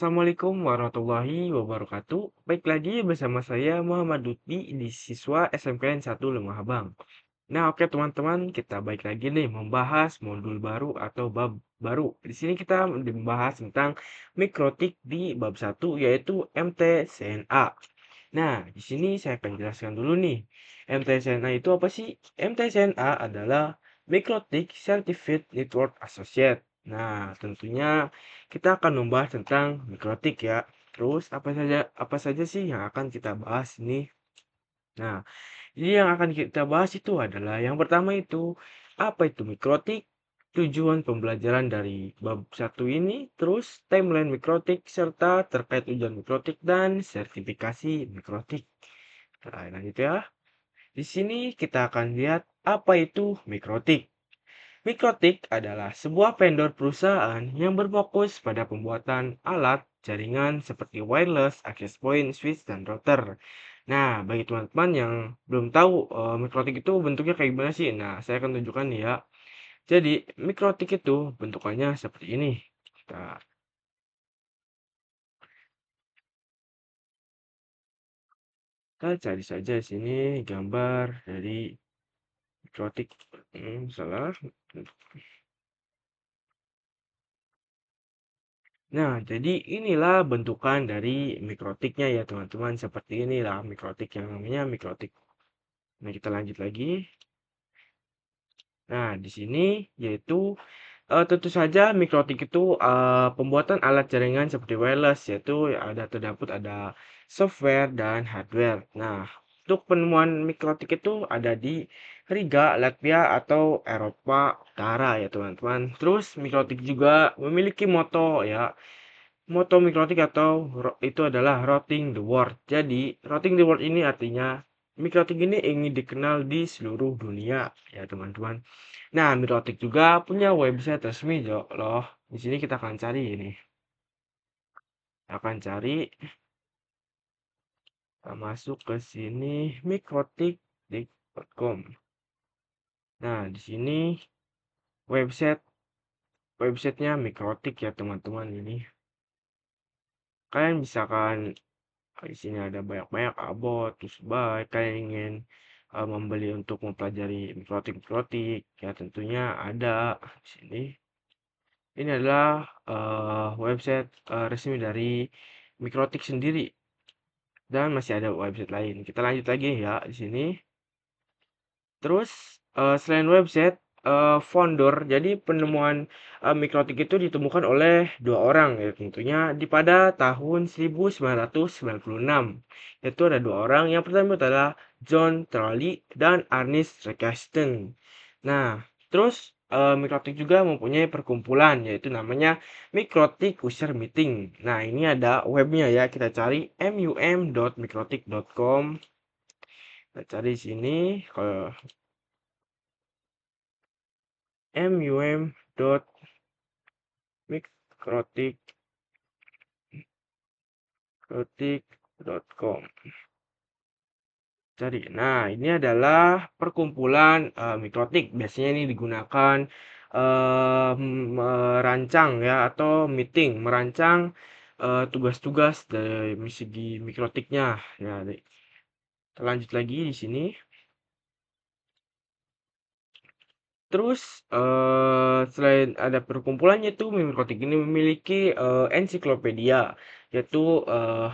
Assalamualaikum warahmatullahi wabarakatuh. Baik lagi bersama saya Muhammad Lutfi di siswa SMKN 1 Lemah Abang. Nah, oke teman-teman, kita baik lagi nih membahas modul baru atau bab baru. Di sini kita membahas tentang mikrotik di bab 1 yaitu MTCNA. Nah, di sini saya akan jelaskan dulu nih. MTCNA itu apa sih? MTCNA adalah Mikrotik Certified Network Associate. Nah, tentunya kita akan membahas tentang mikrotik ya. Terus apa saja sih yang akan kita bahas ini? Nah, jadi yang akan kita bahas itu adalah yang pertama itu apa itu mikrotik, tujuan pembelajaran dari bab satu ini, terus timeline mikrotik serta terkait ujian mikrotik dan sertifikasi mikrotik. Nah, lanjut ya. Di sini kita akan lihat apa itu mikrotik. Mikrotik adalah sebuah vendor perusahaan yang berfokus pada pembuatan alat jaringan seperti wireless, access point, switch, dan router. Nah, bagi teman-teman yang belum tahu mikrotik itu bentuknya kayak gimana sih? Nah, saya akan tunjukkan nih ya. Jadi, mikrotik itu bentukannya seperti ini. Kita, kita cari saja di sini gambar dari mikrotik. Salah. Nah, jadi inilah bentukan dari mikrotiknya ya teman-teman. Seperti inilah mikrotik yang namanya mikrotik. Nah, kita lanjut lagi. Nah, di sini yaitu tentu saja mikrotik itu pembuatan alat jaringan seperti wireless yaitu ada terdapat ada software dan hardware. Nah, untuk penemuan mikrotik itu ada di Riga, Latvia atau Eropa Utara ya teman-teman. Terus mikrotik juga memiliki moto ya. Moto mikrotik atau itu adalah routing the world. Jadi, routing the world ini artinya mikrotik ini ingin dikenal di seluruh dunia ya teman-teman. Nah, mikrotik juga punya website resmi loh. Di sini kita akan cari ini. Akan cari masuk ke sini mikrotik.com. Nah, di sini website websitenya mikrotik ya teman-teman ini. Kalian misalkan di sini ada banyak-banyak abot, terus buy, kalian ingin membeli untuk mempelajari mikrotik-mikrotik, ya tentunya ada di sini. Ini adalah website resmi dari mikrotik sendiri dan masih ada website lain. Kita lanjut lagi ya di sini. Terus selain website, founder, jadi penemuan mikrotik itu ditemukan oleh dua orang ya tentunya di pada tahun 1996. Yaitu ada dua orang. Yang pertama adalah John Trolley dan Ernest Rakasten. Nah, terus mikrotik juga mempunyai perkumpulan yaitu namanya Mikrotik User Meeting. Nah, ini ada webnya ya. Kita cari mum.mikrotik.com. Kita cari di sini kalau mum.mikrotik.com. Cari. Nah, ini adalah perkumpulan mikrotik. Biasanya ini digunakan merancang ya atau meeting, merancang tugas-tugas dari segi mikrotiknya. Ya, kita lanjut lagi di sini. Terus selain ada perkumpulannya itu Mimikotik ini memiliki ensiklopedia yaitu eh,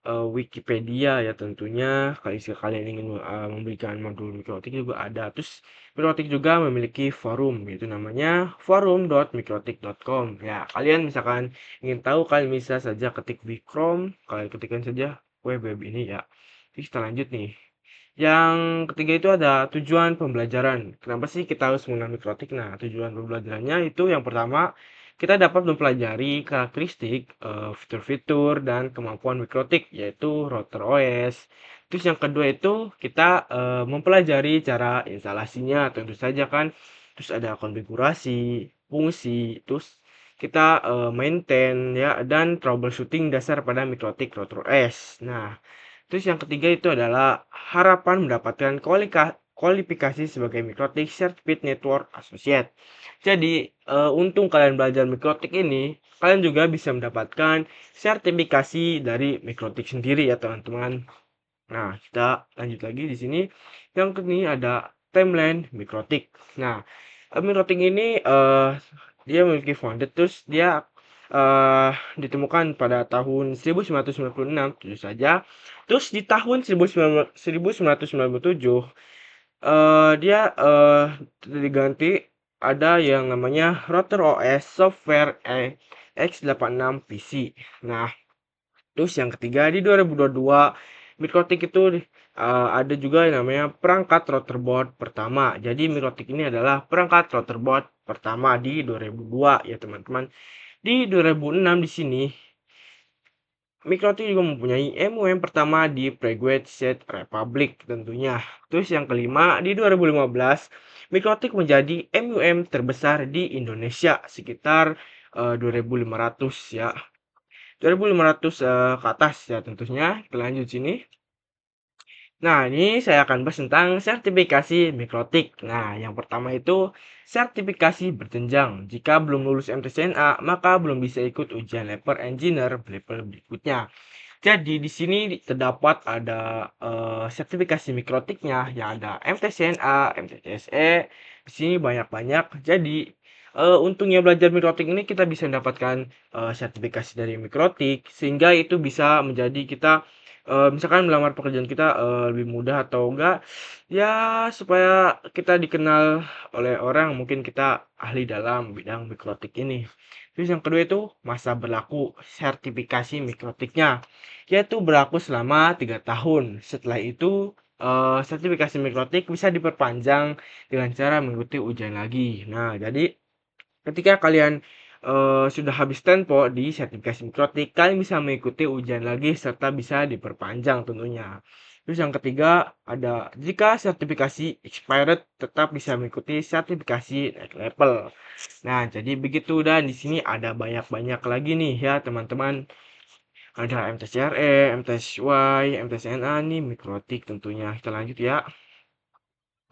Wikipedia ya tentunya kalau jika kalian ingin memberikan modul mikrotik juga ada. Terus mikrotik juga memiliki forum yaitu namanya forum.mikrotik.com. Ya, kalian misalkan ingin tahu kalian bisa saja ketik di Chrome, kalian ketikkan saja web ini ya. Terus kita lanjut nih. Yang ketiga itu ada tujuan pembelajaran. Kenapa sih kita harus mengenal mikrotik? Nah, tujuan pembelajarannya itu yang pertama, kita dapat mempelajari karakteristik, fitur-fitur, dan kemampuan mikrotik, yaitu router OS. Terus yang kedua itu kita mempelajari cara instalasinya, tentu saja kan. Terus ada konfigurasi, fungsi, terus kita maintain ya, dan troubleshooting dasar pada mikrotik router OS. Nah, terus yang ketiga itu adalah harapan mendapatkan kualifikasi sebagai Mikrotik Certified Network Associate. Jadi, untung kalian belajar Mikrotik ini, kalian juga bisa mendapatkan sertifikasi dari Mikrotik sendiri ya teman-teman. Nah, kita lanjut lagi di sini. Yang ini ada timeline Mikrotik. Nah, Mikrotik ini dia memiliki founder, terus dia ditemukan pada tahun 1996 tentu saja. Terus di tahun 1997 dia diganti ada yang namanya Router OS Software X86 PC. Nah, terus yang ketiga di 2022 Mikrotik itu ada juga yang namanya perangkat routerboard pertama. Jadi Mikrotik ini adalah perangkat routerboard pertama di 2002 ya teman-teman. Di 2006 di sini Mikrotik juga mempunyai MUM pertama di Prague Czech Republic tentunya. Terus yang kelima di 2015 Mikrotik menjadi MUM terbesar di Indonesia sekitar 2.500 ya. 2.500 ke atas ya tentunya. Kita lanjut sini. Nah, ini saya akan bahas tentang sertifikasi Mikrotik. Nah, yang pertama itu sertifikasi berjenjang. Jika belum lulus MTCNA, maka belum bisa ikut ujian level engineer level berikutnya. Jadi di sini terdapat ada sertifikasi Mikrotiknya yang ada MTCNA, MTCSE. Di sini banyak-banyak. Jadi untungnya belajar Mikrotik ini kita bisa mendapatkan sertifikasi dari Mikrotik sehingga itu bisa menjadi kita misalkan melamar pekerjaan kita lebih mudah atau enggak ya supaya kita dikenal oleh orang mungkin kita ahli dalam bidang Mikrotik ini. Terus yang kedua itu masa berlaku sertifikasi Mikrotiknya yaitu berlaku selama 3 tahun. Setelah itu sertifikasi Mikrotik bisa diperpanjang dengan cara mengikuti ujian lagi. Nah, jadi ketika kalian sudah habis tempo di sertifikasi Mikrotik, kalian bisa mengikuti ujian lagi serta bisa diperpanjang tentunya. Terus yang ketiga ada jika sertifikasi expired tetap bisa mengikuti sertifikasi naik level. Nah, jadi begitu dan di sini ada banyak-banyak lagi nih ya teman-teman. Ada MTCRE, MTSY, MTCNA nih Mikrotik tentunya. Kita lanjut ya.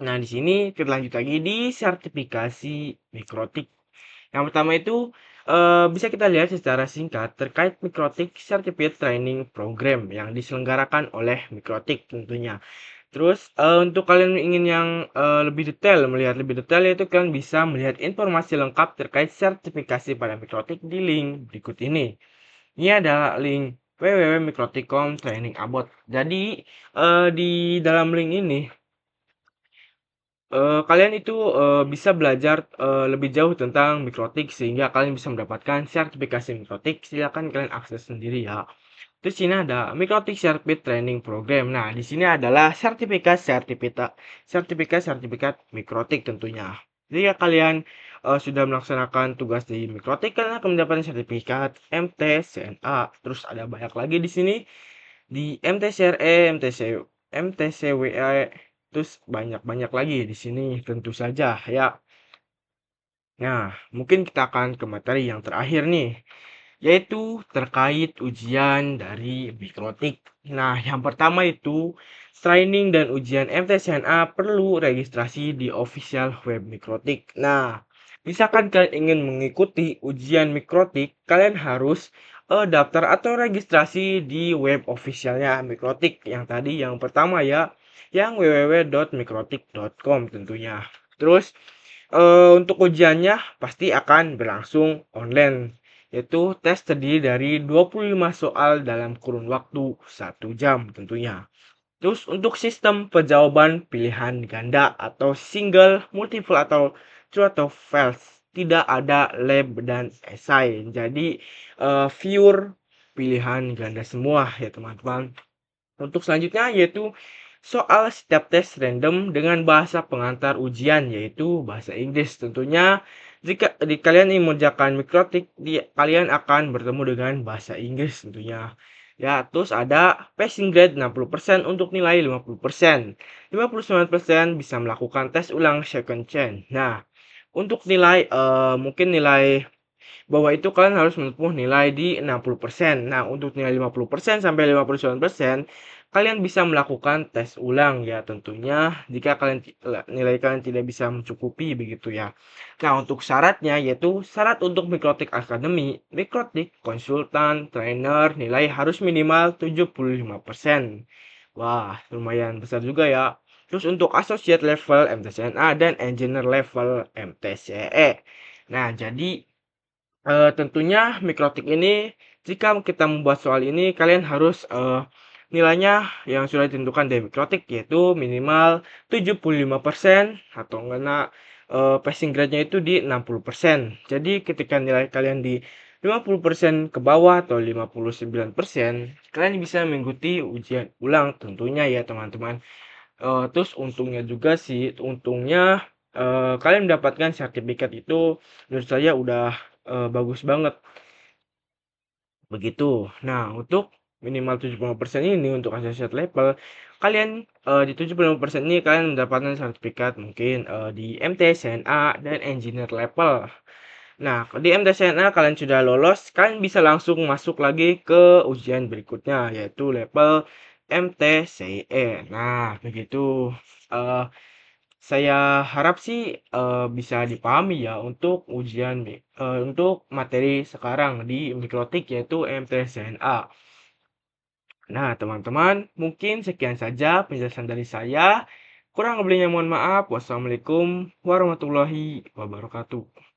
Nah, di sini kita lanjut lagi di sertifikasi Mikrotik. Yang pertama itu bisa kita lihat secara singkat terkait Mikrotik Certificate Training Program yang diselenggarakan oleh Mikrotik tentunya. Terus untuk kalian ingin yang lebih detail, melihat lebih detail yaitu kalian bisa melihat informasi lengkap terkait sertifikasi pada Mikrotik di link berikut ini. Ini adalah link www.mikrotik.com training about. Jadi di dalam link ini kalian itu bisa belajar lebih jauh tentang Mikrotik sehingga kalian bisa mendapatkan sertifikasi Mikrotik. Silakan kalian akses sendiri ya. Terus sini ada Mikrotik Certificate Training Program. Nah, di sini adalah sertifikat Mikrotik tentunya. Jika kalian sudah melaksanakan tugas di Mikrotik, kalian akan mendapatkan sertifikat MTCNA. Terus ada banyak lagi di sini di MTCRE, MTCWE, terus banyak-banyak lagi di sini tentu saja ya. Nah, mungkin kita akan ke materi yang terakhir nih, yaitu terkait ujian dari Mikrotik. Nah, yang pertama itu training dan ujian MTCNA perlu registrasi di official web Mikrotik. Nah, misalkan kalian ingin mengikuti ujian Mikrotik, kalian harus daftar atau registrasi di web officialnya Mikrotik yang tadi yang pertama ya, yang www.mikrotik.com tentunya. Terus untuk ujiannya pasti akan berlangsung online, yaitu tes terdiri dari 25 soal dalam kurun waktu 1 jam tentunya. Terus untuk sistem penjawaban pilihan ganda atau single, multiple atau true atau false, tidak ada lab dan esai. Jadi pure pilihan ganda semua ya teman-teman. Untuk selanjutnya yaitu soal setiap tes random dengan bahasa pengantar ujian yaitu bahasa Inggris. Tentunya jika kalian ingin mengerjakan Mikrotik, kalian akan bertemu dengan bahasa Inggris tentunya. Ya, terus ada passing grade 60% untuk nilai 50%. 59% bisa melakukan tes ulang second chance. Nah, untuk nilai mungkin nilai bahwa itu kalian harus menempuh nilai di 60%. Nah, untuk nilai 50% sampai 59%, kalian bisa melakukan tes ulang ya tentunya jika nilai kalian tidak bisa mencukupi begitu ya. Nah, untuk syaratnya yaitu syarat untuk Mikrotik Academy, Mikrotik konsultan, trainer nilai harus minimal 75%. Wah, lumayan besar juga ya. Terus untuk associate level MTCNA dan engineer level MTCE. Nah, jadi tentunya mikrotik ini jika kita membuat soal ini kalian harus nilainya yang sudah ditentukan dari mikrotik yaitu minimal 75% atau enggak passing grade-nya itu di 60%. Jadi ketika nilai kalian di 50% ke bawah atau 59%, kalian bisa mengikuti ujian ulang tentunya ya teman-teman. Terus untungnya juga sih, untungnya kalian mendapatkan sertifikat itu menurut saya udah bagus banget begitu. Nah, untuk minimal 75% ini untuk associate level, kalian di 75% ini kalian mendapatkan sertifikat mungkin di MT, CNA, dan engineer level. Nah, di MT CNA kalian sudah lolos, kalian bisa langsung masuk lagi ke ujian berikutnya yaitu level MTCE. Nah, begitu. Eh, saya harap sih bisa dipahami ya untuk untuk materi sekarang di Mikrotik yaitu MTSNA. Nah, teman-teman, mungkin sekian saja penjelasan dari saya. Kurang lebihnya mohon maaf. Wassalamualaikum warahmatullahi wabarakatuh.